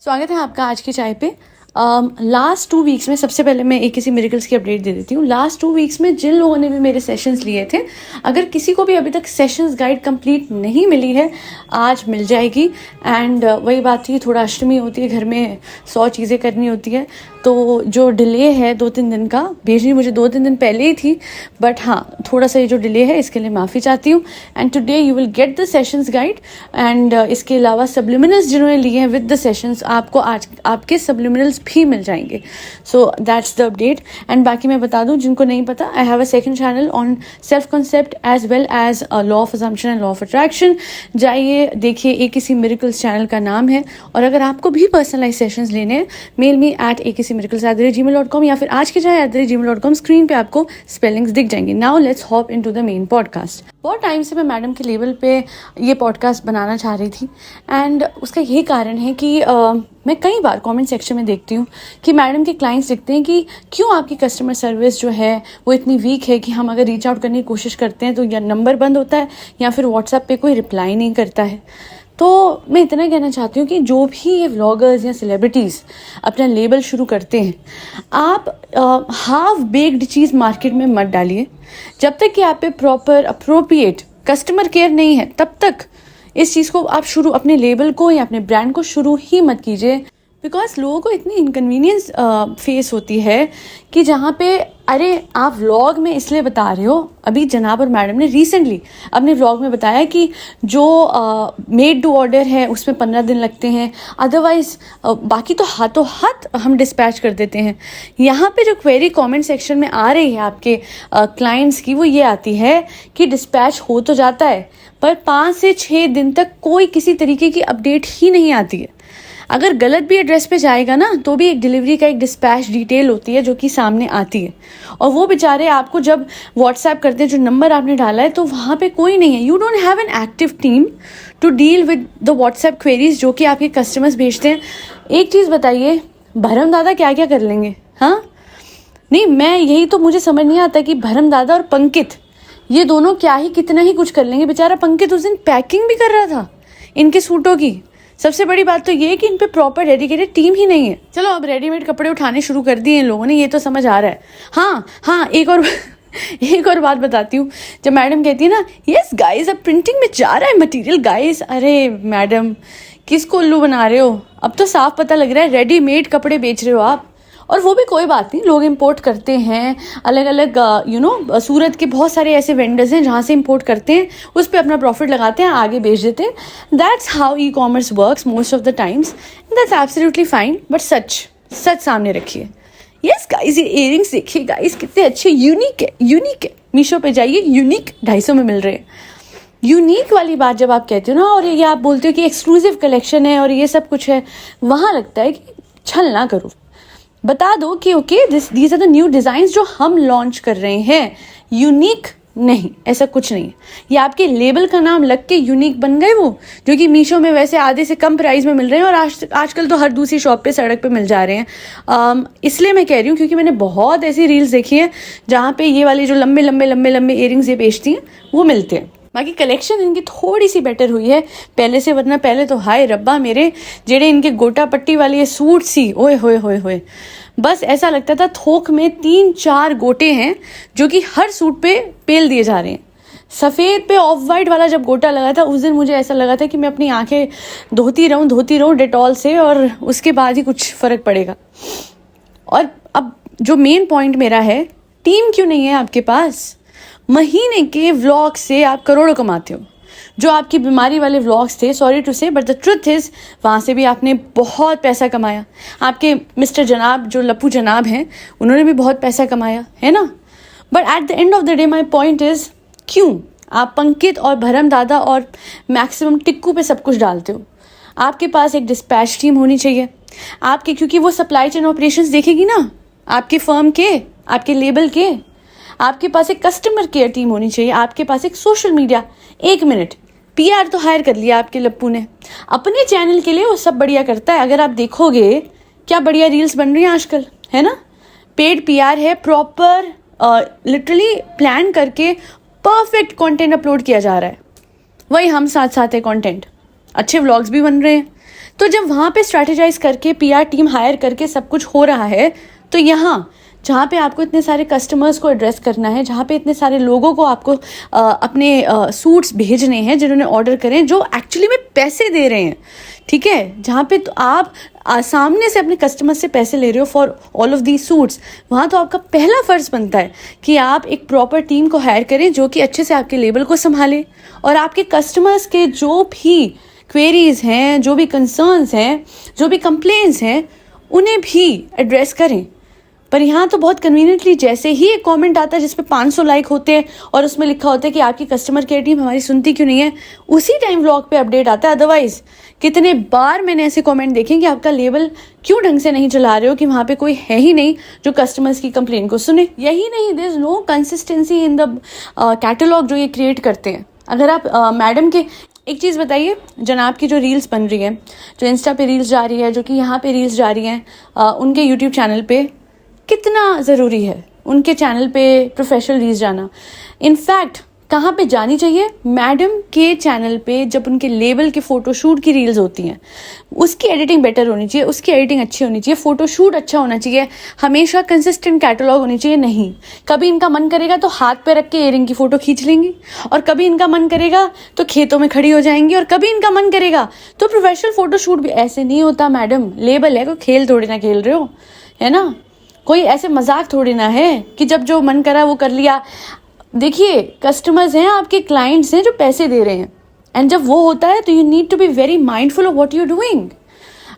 स्वागत है आपका आज की चाय पे। लास्ट 2 वीक्स में सबसे पहले मैं एक किसी मिरेकल्स की अपडेट दे देती हूँ। लास्ट 2 वीक्स में जिन लोगों ने भी मेरे सेशंस लिए थे, अगर किसी को भी अभी तक सेशंस गाइड कंप्लीट नहीं मिली है, आज मिल जाएगी। एंड वही बात थी, थोड़ा अष्टमी होती है, घर में 100 चीज़ें करनी होती है, तो जो डिले है 2-3 दिन का, भेजनी मुझे 2-3 दिन पहले ही थी, बट हाँ थोड़ा सा ये जो डिले है इसके लिए माफ़ी चाहती हूँ। And today you will get the sessions guide. And इसके अलावा सब्लिमिनल्स जिन्होंने लिए हैं विद द सेशंस, आपको आज आपके सब्लिमिनल्स भी मिल जाएंगे। So that's the update. And बाकी मैं बता दूं जिनको नहीं पता, I have a second channel on self concept as well as law of assumption and law of attraction. जाइए देखिए, एक किसी मिरेकल्स चैनल का नाम है। और अगर आपको भी पर्सनलाइज सेशंस लेने हैं, मेल मी एट akcmiracles@gmail.com या फिर आज के जाए @gmail.com। स्क्रीन पे आपको स्पेलिंग्स दिख जाएंगे। Now let's hop into the main podcast. बहुत टाइम से मैं मैडम के लेवल पे ये पॉडकास्ट बनाना चाह रही थी, एंड उसका यही कारण है कि मैं कई बार कमेंट सेक्शन में देखती हूँ कि मैडम के क्लाइंट्स लिखते हैं कि क्यों आपकी कस्टमर सर्विस जो है वो इतनी वीक है कि हम अगर रीच आउट करने की कोशिश करते हैं तो या नंबर बंद होता है या फिर व्हाट्सएप पे कोई रिप्लाई नहीं करता है। तो मैं इतना कहना चाहती हूँ कि जो भी ये व्लॉगर्स या सेलिब्रिटीज़ अपना लेबल शुरू करते हैं, आप हाफ बेक्ड चीज़ मार्केट में मत डालिए। जब तक कि आप पे प्रॉपर अप्रोप्रिएट कस्टमर केयर नहीं है, तब तक इस चीज़ को आप शुरू, अपने लेबल को या अपने ब्रांड को शुरू ही मत कीजिए। बिकॉज लोगों को इतनी इनकन्वीनियंस फेस होती है कि जहाँ पे अरे आप व्लॉग में इसलिए बता रहे हो, अभी जनाब और मैडम ने रिसेंटली अपने व्लॉग में बताया कि जो मेड टू ऑर्डर है उसमें 15 दिन लगते हैं, अदरवाइज बाकी तो हाथों हाथ हम डिस्पैच कर देते हैं। यहाँ पे जो क्वेरी कमेंट सेक्शन में आ रही है आपके क्लाइंट्स की, वो ये आती है कि डिस्पैच हो तो जाता है पर 5 से 6 दिन तक कोई किसी तरीके की अपडेट ही नहीं आती है। अगर गलत भी एड्रेस पे जाएगा ना, तो भी एक डिलीवरी का एक डिस्पैच डिटेल होती है जो कि सामने आती है। और वो बेचारे आपको जब व्हाट्सएप करते हैं, जो नंबर आपने डाला है, तो वहाँ पे कोई नहीं है। You don't have an active team to deal with the WhatsApp queries जो कि आपके कस्टमर्स भेजते हैं। एक चीज़ बताइए, भरम दादा क्या क्या कर लेंगे? हाँ नहीं, मैं यही तो मुझे समझ नहीं आता कि भरम दादा और पंकित, ये दोनों क्या ही कितना ही कुछ कर लेंगे। बेचारा पंकित उस दिन पैकिंग भी कर रहा था इनके सूटों की। सबसे बड़ी बात तो ये कि इन पे प्रॉपर डेडिकेटेड टीम ही नहीं है। चलो अब रेडीमेड कपड़े उठाने शुरू कर दिए इन लोगों ने, ये तो समझ आ रहा है। हाँ एक और बात बताती हूँ। जब मैडम कहती है ना, यस गाइस अब प्रिंटिंग में जा रहा है मटेरियल गाइस, अरे मैडम किसको उल्लू बना रहे हो? अब तो साफ पता लग रहा है रेडीमेड कपड़े बेच रहे हो आप। और वो भी कोई बात नहीं, लोग इंपोर्ट करते हैं, अलग अलग सूरत के बहुत सारे ऐसे वेंडर्स हैं जहाँ से इंपोर्ट करते हैं, उस पर अपना प्रॉफिट लगाते हैं, आगे बेच देते हैं। That's how e commerce works most of the times, that's absolutely fine. But सच सामने रखिए। यस गाइस, ये इयरिंग्स देखिए गाइस, कितने अच्छे, यूनिक है। मीशो पे जाइए, यूनिक 250 में मिल रहे हैं। यूनिक वाली बात जब आप कहते हो ना, और ये आप बोलते हो कि एक्सक्लूसिव कलेक्शन है और ये सब कुछ है, वहाँ लगता है कि छल ना करो। बता दो कि okay these are the new designs जो हम लॉन्च कर रहे हैं, यूनिक नहीं, ऐसा कुछ नहीं। ये आपके लेबल का नाम लग के यूनिक बन गए, वो जो कि मीशो में वैसे आधे से कम प्राइस में मिल रहे हैं और आजकल तो हर दूसरी शॉप पे, सड़क पे मिल जा रहे हैं। इसलिए मैं कह रही हूँ क्योंकि मैंने बहुत ऐसी रील्स देखी हैं जहाँ पे ये वाले जो लंबे इयरिंग्स ये बेचती हैं वो मिलते हैं। बाकी कलेक्शन इनकी थोड़ी सी बेटर हुई है पहले से, वरना पहले तो हाय रब्बा मेरे, जेड़े इनके गोटा पट्टी वाली ये सूट सी, ओए होए, बस ऐसा लगता था थोक में 3-4 गोटे हैं जो कि हर सूट पे पेल दिए जा रहे हैं। सफ़ेद पे ऑफ वाइट वाला जब गोटा लगा था, उस दिन मुझे ऐसा लगा था कि मैं अपनी आंखें धोती रहूं डेटॉल से, और उसके बाद ही कुछ फ़र्क पड़ेगा। और अब जो मेन पॉइंट मेरा है, टीम क्यों नहीं है आपके पास? महीने के व्लॉग से आप करोड़ों कमाते हो। जो आपकी बीमारी वाले व्लॉग्स थे, सॉरी टू से बट द ट्रुथ इज, वहाँ से भी आपने बहुत पैसा कमाया। आपके मिस्टर जनाब जो लप्पू जनाब हैं, उन्होंने भी बहुत पैसा कमाया है ना। But at the end of the day my point is, क्यों आप पंकित और भरम दादा और मैक्सिमम टिक्कू पे सब कुछ डालते हो? आपके पास एक डिस्पैच टीम होनी चाहिए आपके, क्योंकि वो सप्लाई चेन ऑपरेशंस देखेगी ना आपके फर्म के, आपके लेबल के। आपके पास एक कस्टमर केयर टीम होनी चाहिए, आपके पास एक सोशल मीडिया, 1 मिनट पीआर तो हायर कर लिया आपके लप्पू ने अपने चैनल के लिए, वो सब बढ़िया करता है। अगर आप देखोगे क्या बढ़िया रील्स बन रही हैं आजकल, है ना। पेड पीआर है, प्रॉपर लिटरली प्लान करके परफेक्ट कंटेंट अपलोड किया जा रहा है। वही हम साथ है कंटेंट, अच्छे व्लॉग्स भी बन रहे हैं। तो जब वहाँ पे स्ट्रैटेजाइज करके PR टीम हायर करके सब कुछ हो रहा है, तो यहाँ जहाँ पे आपको इतने सारे कस्टमर्स को एड्रेस करना है, जहाँ पे इतने सारे लोगों को आपको अपने सूट्स भेजने हैं जिन्होंने ऑर्डर करें, जो एक्चुअली में पैसे दे रहे हैं, ठीक है, जहाँ पे तो आप सामने से अपने कस्टमर से पैसे ले रहे हो for all of the suits, वहाँ तो आपका पहला फ़र्ज़ बनता है कि आप एक प्रॉपर टीम को हायर करें जो कि अच्छे से आपके लेबल को संभाले और आपके कस्टमर्स के जो भी क्वेरीज़ हैं, जो भी कंसर्न्स हैं, जो भी कंप्लेंट्स हैं, उन्हें भी एड्रेस करें। पर यहाँ तो बहुत कन्वीनियंटली जैसे ही एक कमेंट आता है जिसपे 500 लाइक होते हैं और उसमें लिखा होता है कि आपकी कस्टमर केयर टीम हमारी सुनती क्यों नहीं है, उसी टाइम व्लॉग पे अपडेट आता है। अदरवाइज कितने बार मैंने ऐसे कमेंट देखे कि आपका लेबल क्यों ढंग से नहीं चला रहे हो, कि वहाँ पे कोई है ही नहीं जो कस्टमर्स की कंप्लेन को सुने। यही नहीं, there is no consistency in the catalogue जो ये क्रिएट करते हैं। अगर आप मैडम के एक चीज़ बताइए, जनाब की जो रील्स बन रही है, जो इंस्टा पे रील्स जा रही है, जो कि यहाँ पे रील्स जा रही हैं, उनके यूट्यूब चैनल पे कितना ज़रूरी है उनके चैनल पे प्रोफेशनल रील्स जाना। इनफैक्ट कहाँ पे जानी चाहिए, मैडम के चैनल पे जब उनके लेबल के फ़ोटोशूट की रील्स होती हैं, उसकी एडिटिंग बेटर होनी चाहिए, उसकी एडिटिंग अच्छी होनी चाहिए, फ़ोटोशूट अच्छा होना चाहिए, हमेशा कंसिस्टेंट कैटलॉग होनी चाहिए। नहीं, कभी इनका मन करेगा तो हाथ पे रख के इयरिंग की फ़ोटो खींच लेंगी, और कभी इनका मन करेगा तो खेतों में खड़ी हो जाएंगी, और कभी इनका मन करेगा तो प्रोफेशनल फ़ोटोशूट भी। ऐसे नहीं होता मैडम, लेबल है, कोई खेल थोड़ी ना खेल रहे हो, है ना, कोई ऐसे मजाक थोड़ी ना है कि जब जो मन करा वो कर लिया। देखिए, कस्टमर्स हैं, आपके क्लाइंट्स हैं जो पैसे दे रहे हैं, एंड जब वो होता है तो you need to be very mindful of what you doing.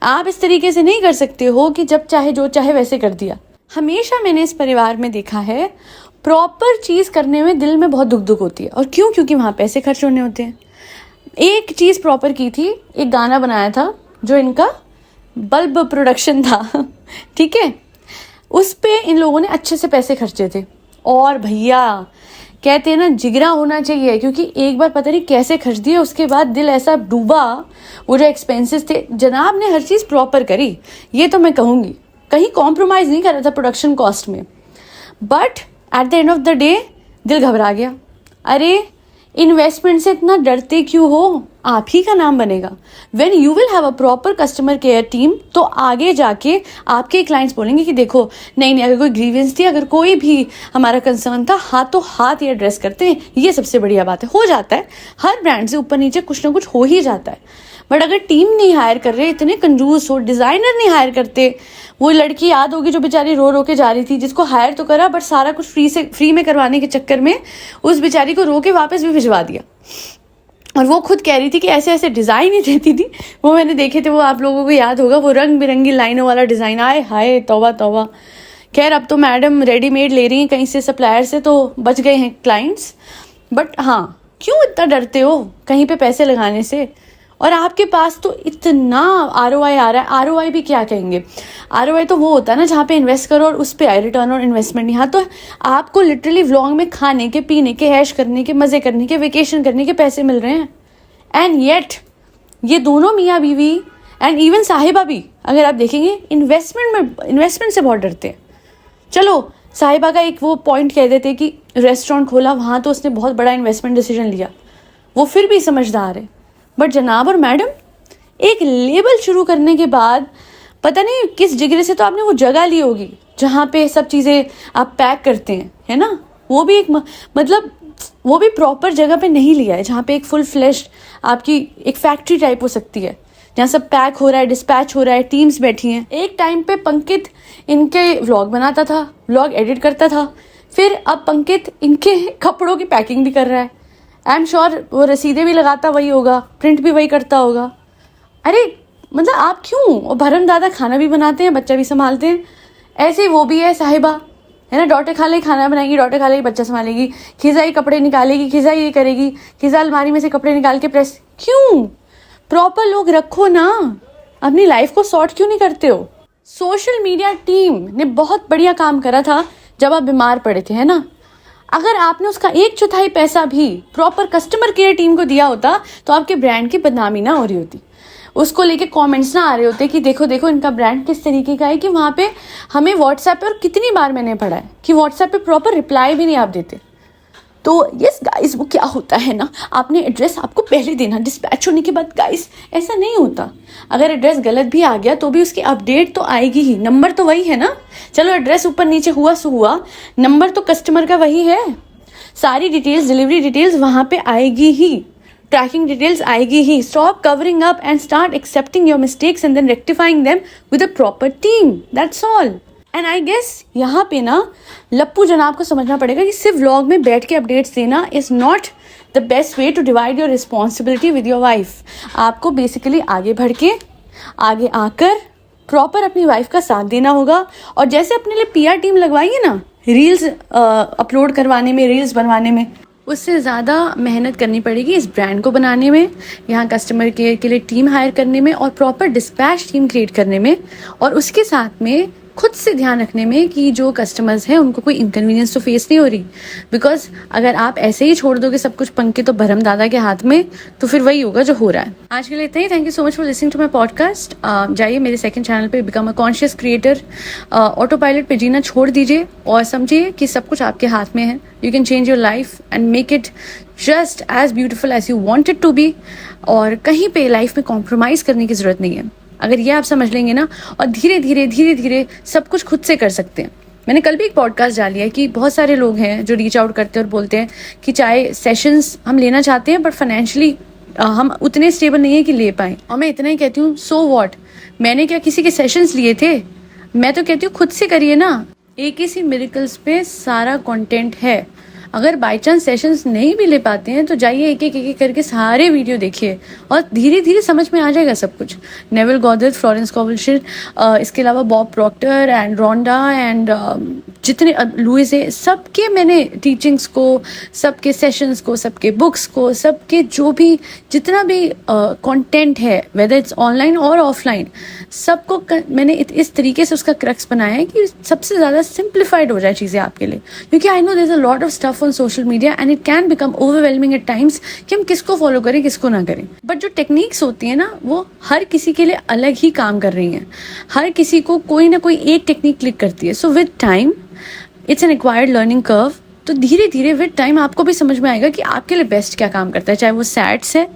आप इस तरीके से नहीं कर सकते हो कि जब चाहे जो चाहे वैसे कर दिया। हमेशा मैंने इस परिवार में देखा है, प्रॉपर चीज़ करने में दिल में बहुत दुख दुख होती है। और क्यों? क्योंकि वहाँ पैसे खर्च होने होते हैं। एक चीज़ प्रॉपर की थी, एक गाना बनाया था जो इनका बल्ब प्रोडक्शन था ठीक है, उस पे इन लोगों ने अच्छे से पैसे खर्चे थे। और भैया कहते हैं ना, जिगरा होना चाहिए, क्योंकि एक बार पता नहीं कैसे खर्च दिए, उसके बाद दिल ऐसा डूबा। वो जो एक्सपेंसेस थे, जनाब ने हर चीज़ प्रॉपर करी, ये तो मैं कहूँगी, कहीं कॉम्प्रोमाइज़ नहीं कर रहा था प्रोडक्शन कॉस्ट में। But at the end of the day दिल घबरा गया। अरे इन्वेस्टमेंट से इतना डरते क्यों हो? आप ही का नाम बनेगा। When you will have a proper customer care team, तो आगे जाके आपके क्लाइंट्स बोलेंगे कि देखो, नहीं अगर कोई ग्रीवेंस थी, अगर कोई भी हमारा कंसर्न था, हाथों हाथ ये एड्रेस करते हैं। ये सबसे बढ़िया बात है। हो जाता है, हर ब्रांड से ऊपर नीचे कुछ ना कुछ हो ही जाता है। बट अगर टीम नहीं हायर कर रहे, इतने कंजूस हो, डिज़ाइनर नहीं हायर करते, वो लड़की याद होगी जो बेचारी रो रो के जा रही थी, जिसको हायर तो करा बट सारा कुछ फ्री में करवाने के चक्कर में उस बेचारी को रो के वापस भी भिजवा दिया। और वो खुद कह रही थी कि ऐसे ऐसे डिज़ाइन ही देती थी। वो मैंने देखे थे, वो आप लोगों को याद होगा, वो रंग बिरंगी लाइनों वाला डिज़ाइन। आए हाय तौबा तौबा। खैर अब तो मैडम रेडीमेड ले रही हैं कहीं से सप्लायर से, तो बच गए हैं क्लाइंट्स। बट हाँ, क्यों इतना डरते हो कहीं पे पैसे लगाने से? और आपके पास तो इतना ROI आ रहा है। ROI भी क्या कहेंगे, ROI तो वो होता है ना जहाँ पे इन्वेस्ट करो और उस पे आए रिटर्न ऑन इन्वेस्टमेंट। यहाँ तो आपको लिटरली व्लॉग में खाने के, पीने के, ऐश करने के, मज़े करने के, वेकेशन करने के पैसे मिल रहे हैं। एंड येट ये दोनों मियाँ बीवी एंड इवन साहिबा भी, अगर आप देखेंगे, इन्वेस्टमेंट से बहुत डरते हैं। चलो साहिबा का एक वो पॉइंट कह देते कि रेस्टोरेंट खोला, वहाँ तो उसने बहुत बड़ा इन्वेस्टमेंट डिसीजन लिया, वो फिर भी समझदार है। बट जनाब और मैडम, एक लेबल शुरू करने के बाद पता नहीं किस जिगरे से तो आपने वो जगह ली होगी जहाँ पे सब चीज़ें आप पैक करते हैं, है ना, वो भी एक मतलब वो भी प्रॉपर जगह पे नहीं लिया है जहाँ पे एक फुल फ्लैश आपकी एक फैक्ट्री टाइप हो सकती है, जहाँ सब पैक हो रहा है, डिस्पैच हो रहा है, टीम्स बैठी हैं। एक टाइम पे पंकित इनके व्लॉग बनाता था, व्लॉग एडिट करता था, फिर अब पंकित इनके कपड़ों की पैकिंग भी कर रहा है। आई एम श्योर वो रसीदें भी लगाता वही होगा, प्रिंट भी वही करता होगा। अरे मतलब आप क्यों? और भरम दादा खाना भी बनाते हैं, बच्चा भी संभालते हैं। ऐसे वो भी है साहिबा, है ना, डॉटर खा ले खाना बनाएगी, डॉटर खा लेगी बच्चा संभालेगी, खिजाई कपड़े निकालेगी, खिजाई ये करेगी, खिजा अलमारी में से कपड़े निकाल के प्रेस। क्यों? प्रॉपर लोग रखो ना, अपनी लाइफ को सॉर्ट क्यों नहीं करते हो? सोशल मीडिया टीम ने बहुत बढ़िया काम करा था जब आप बीमार पड़े थे, है ना। अगर आपने उसका 1/4 पैसा भी प्रॉपर कस्टमर केयर टीम को दिया होता तो आपके ब्रांड की बदनामी ना हो रही होती, उसको लेके कमेंट्स ना आ रहे होते कि देखो देखो इनका ब्रांड किस तरीके का है। कि वहाँ पे हमें व्हाट्सएप पे, और कितनी बार मैंने पढ़ा है कि व्हाट्सएप पे प्रॉपर रिप्लाई भी नहीं आप देते। तो यस गाइस, वो क्या होता है ना, आपने एड्रेस आपको पहले देना डिस्पैच होने के बाद। गाइस ऐसा नहीं होता, अगर एड्रेस गलत भी आ गया तो भी उसकी अपडेट तो आएगी ही, नंबर तो वही है ना। चलो एड्रेस ऊपर नीचे हुआ सो हुआ, नंबर तो कस्टमर का वही है, सारी डिटेल्स, डिलीवरी डिटेल्स वहां पे आएगी ही, ट्रैकिंग डिटेल्स आएगी ही। Stop covering up and start accepting your mistakes and then rectifying them with a proper team, that's all. And I guess यहाँ पे ना लप्पू जनाब को समझना पड़ेगा कि सिर्फ व्लॉग में बैठ के अपडेट्स देना is not the best way to divide your responsibility with your wife. आपको बेसिकली आगे बढ़ के, आगे आकर प्रॉपर अपनी वाइफ का साथ देना होगा। और जैसे अपने लिए PR टीम लगवाई है ना, रील्स अपलोड करवाने में, रील्स बनवाने में, उससे ज़्यादा मेहनत करनी पड़ेगी इस ब्रांड को बनाने में, यहाँ कस्टमर केयर के लिए टीम हायर करने में, और प्रॉपर डिस्पैच टीम क्रिएट करने में, और उसके साथ में खुद से ध्यान रखने में कि जो कस्टमर्स हैं उनको कोई इनकन्वीनियंस तो फेस नहीं हो रही। बिकॉज अगर आप ऐसे ही छोड़ दोगे सब कुछ पंखे तो भरम दादा के हाथ में, तो फिर वही होगा जो हो रहा है। आज के लिए इतना ही। Thank you so much for listening to my podcast. जाइए मेरे सेकंड चैनल पे become a conscious creator, autopilot पे जीना छोड़ दीजिए और समझिए कि सब कुछ आपके हाथ में है। You can change your life and make it just as beautiful as you want it to be, और कहीं पे लाइफ में कॉम्प्रोमाइज़ करने की ज़रूरत नहीं है। अगर ये आप समझ लेंगे ना, और धीरे धीरे धीरे धीरे सब कुछ खुद से कर सकते हैं। मैंने कल भी एक पॉडकास्ट डाली है कि बहुत सारे लोग हैं जो रीच आउट करते हैं और बोलते हैं कि चाहे सेशंस हम लेना चाहते हैं बट फाइनेंशियली हम उतने स्टेबल नहीं है कि ले पाएं। और मैं इतना ही कहती हूँ, सो व्हाट, मैंने क्या किसी के सेशंस लिए थे? मैं तो कहती हूँ खुद से करिए ना। AKC मिरेकल्स पे सारा कंटेंट है। अगर बाई चांस सेशंस नहीं भी ले पाते हैं तो जाइए एक एक करके सारे वीडियो देखिए और धीरे धीरे समझ में आ जाएगा सब कुछ। नेविल गॉदर, फ्लोरेंस कॉवलशिट, इसके अलावा Bob Proctor and Rhonda and जितने लुइस है, सबके मैंने टीचिंग्स को, सबके सेशंस को, सबके बुक्स को, सबके जो भी जितना भी कंटेंट है, वेदर इट्स ऑनलाइन और ऑफलाइन, सबको मैंने इस तरीके से उसका क्रक्स बनाया है कि सबसे ज़्यादा सिंप्लीफाइड हो जाए चीज़ें आपके लिए। क्योंकि I know there is a lot of stuff on social media and it can become overwhelming at times कि हम किसको फॉलो करें किसको ना करें। बट जो टेक्निक्स होती है ना, वो हर किसी के लिए अलग ही काम कर रही हैं। हर किसी को कोई ना कोई एक टेक्निक क्लिक करती है। So with time it's an acquired learning curve. तो धीरे धीरे विद टाइम आपको भी समझ में आएगा कि आपके लिए बेस्ट क्या काम करता है, चाहे वो सैट्स है,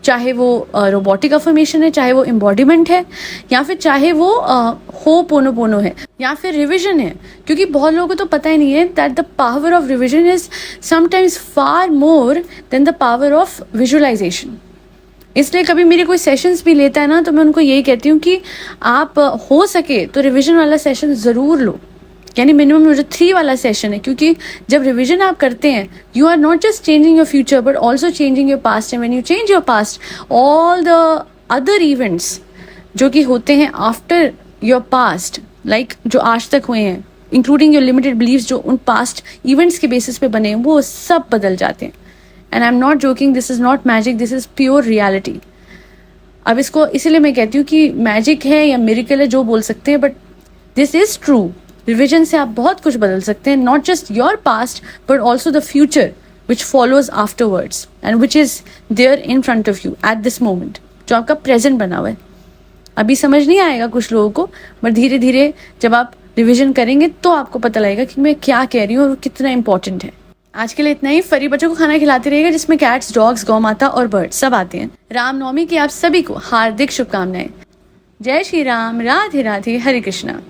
चाहे वो रोबोटिक अफर्मेशन है, चाहे वो एम्बॉडीमेंट है, या फिर चाहे वो होपोनोपोनो है, या फिर रिविजन है। क्योंकि बहुत लोगों को तो पता ही नहीं है that the power of revision is sometimes far more than the power of visualisation. इसलिए कभी मेरे कोई सेशंस भी लेता है ना, तो मैं उनको यही कहती हूँ कि आप हो सके तो रिविजन वाला सेशन ज़रूर लो, यानी मिनिमम जो 3 वाला सेशन है। क्योंकि जब रिवीजन आप करते हैं, you are not just changing your future but also changing your past. And when you change your past, all the other events जो कि होते हैं आफ्टर योर पास्ट, लाइक जो आज तक हुए हैं, इंक्लूडिंग योर लिमिटेड बिलीव्स जो उन पास्ट इवेंट्स के बेसिस पे बने हैं, वो सब बदल जाते हैं। And I am not joking, this is not magic, this is pure reality. अब इसको इसीलिए मैं कहती हूँ कि मैजिक है या मिरेकल है, जो बोल सकते हैं, but this is true. Revision से आप बहुत कुछ बदल सकते हैं, not just your past but also the future which follows afterwards and which is there in front of you at this moment, जो आपका प्रेजेंट बना हुआ है। अभी समझ नहीं आएगा कुछ लोगों को, बट धीरे धीरे जब आप रिविजन करेंगे तो आपको पता लगेगा कि मैं क्या कह रही हूँ और कितना इंपॉर्टेंट है। आज के लिए इतना ही। फरी बच्चों को खाना खिलाते रहिएगा जिसमें कैट्स, डॉग्स, गौ माता और बर्ड सब आते हैं। रामनवमी की आप सभी को हार्दिक शुभकामनाएं। जय श्री राम, राधे राधे, हरे कृष्णा।